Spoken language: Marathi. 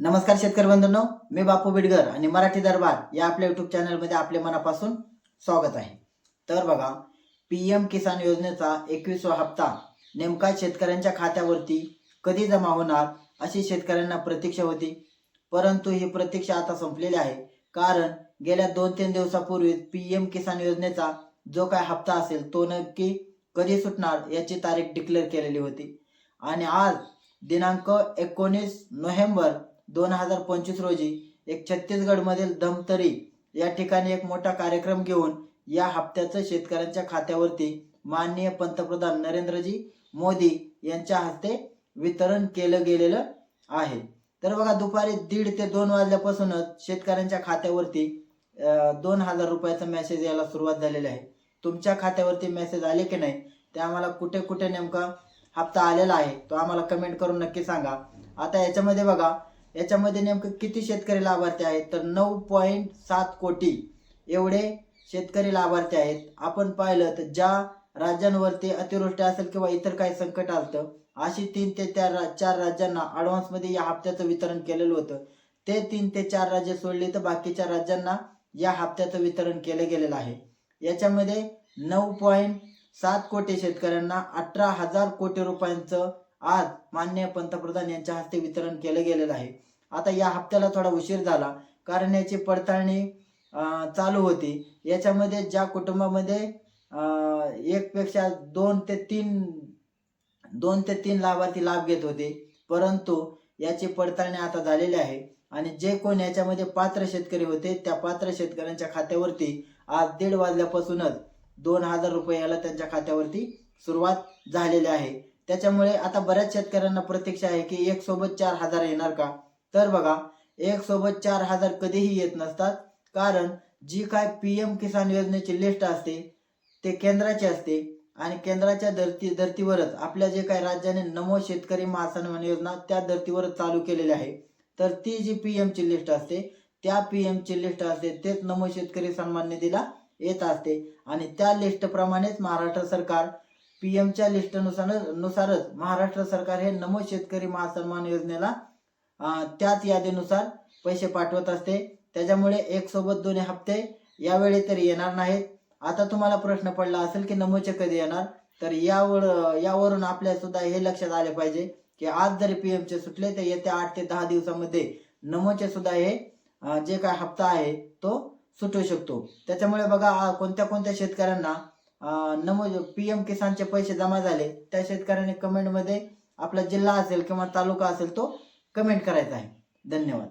नमस्कार शेतकरी बंधूंनो, मी बापू बिडगर आणि मराठी दरबार या आपल्या युट्यूब चॅनलमध्ये आपले मनापासून स्वागत आहे। तर बघा, पीएम किसान योजनेचा 21वा हप्ता नेमका शेतकऱ्यांच्या खात्यावरती कधी जमा होणार अशी शेतकऱ्यांना प्रतीक्षा होती। परंतु ही प्रतीक्षा आता संपलेली आहे, कारण गेल्या 2-3 दिवसापूर्वी पीएम किसान योजनेचा जो काय हप्ता असेल तो नक्की कधी सुटणार याची तारीख डिक्लेअर केलेली होती। आणि आज दिनांक 19 नोव्हेंबर 2025 रोजी एक छत्तीसगडमधील धमतरी या ठिकाणी एक मोठा कार्यक्रम घेऊन या हप्त्याचं शेतकऱ्यांच्या खात्यावरती माननीय पंतप्रधान नरेंद्रजी मोदी यांच्या हस्ते वितरण केलं गेलेलं आहे। तर बघा, दुपारी 1:30 ते 2 वाजल्यापासूनच शेतकऱ्यांच्या खात्यावरती 2000 रुपयाचा मेसेज यायला सुरुवात झालेली आहे। तुमच्या खात्यावरती मेसेज आले की नाही ते आम्हाला कुठे कुठे नेमका हप्ता आलेला आहे तो आम्हाला कमेंट करून नक्की सांगा। आता याच्यामध्ये बघा, याच्यामध्ये नेमकं किती शेतकरी लाभार्थी आहेत तर 9.7 कोटी एवढे शेतकरी लाभार्थी आहेत। आपण पाहिलं तर ज्या राज्यांवरती अतिवृष्टी असेल किंवा इतर काही संकट आलं अशी 3 ते 4 राज्यांना ॲडव्हान्स मध्ये या हप्त्याचं वितरण केलेलं होतं। ते 3 ते 4 राज्य सोडली तर बाकीच्या राज्यांना या हप्त्याचं वितरण केलं गेलेलं आहे। याच्यामध्ये 9.7 कोटी शेतकऱ्यांना 18,000 कोटी रुपयांचं आज माननीय पंतप्रधान यांच्या हस्ते वितरण केलं गेलेलं आहे। आता या हप्त्याला थोडा उशीर झाला, कारण याची पडताळणी चालू होती। याच्यामध्ये ज्या कुटुंबामध्ये एक पेक्षा 2 ते 3 लाभार्थी लाभ घेत होते, परंतु याची पडताळणी आता झालेली आहे आणि जे कोण याच्यामध्ये पात्र शेतकरी होते त्या पात्र शेतकऱ्यांच्या खात्यावरती आज 1:30 वाजल्यापासूनच 2000 रुपये याला त्यांच्या खात्यावरती सुरुवात झालेली आहे। त्याच्यामुळे आता बऱ्याच शेतकऱ्यांना प्रतीक्षा आहे की एक सोबत 4000 येणार का? तर बघा, एक सोबत 4000 कधीही येत नसतात, कारण जी काय पीएम किसान योजनेची लिस्ट असते ते केंद्राची असते आणि केंद्राच्या धर्तीवरच आपल्या जे काही राज्याने नमो शेतकरी महासन्मान योजना त्या धर्तीवरच चालू केलेली आहे। तर ती जी पीएम ची लिस्ट असते त्या पीएम ची लिस्ट असते तेच नमो शेतकरी सन्मान निधीला येत असते आणि त्या लिस्ट प्रमाणेच महाराष्ट्र सरकार पीएमच्या लिस्टनुसारच महाराष्ट्र सरकार हे नमो शेतकरी महासन्मान योजनेला त्याच यादीनुसार पैसे पाठवत असते। त्याच्यामुळे एक सोबत दोन्ही हप्ते यावेळी तरी येणार नाहीत। आता तुम्हाला प्रश्न पडला असेल की नमोचे कधी येणार, तर यावरून आपल्या सुद्धा हे लक्षात आले पाहिजे की आज जरी पीएमचे सुटले तर येत्या 8 ते 10 दिवसामध्ये नमोचे सुद्धा हे जे काय हप्ता आहे तो सुटू शकतो। त्याच्यामुळे बघा, कोणत्या शेतकऱ्यांना नमो पीएम किसानचे पैसे जमा झाले त्या शेतकऱ्यांनी कमेंटमध्ये आपला जिल्हा असेल किंवा तालुका असेल तो कमेंट करायचा आहे। धन्यवाद।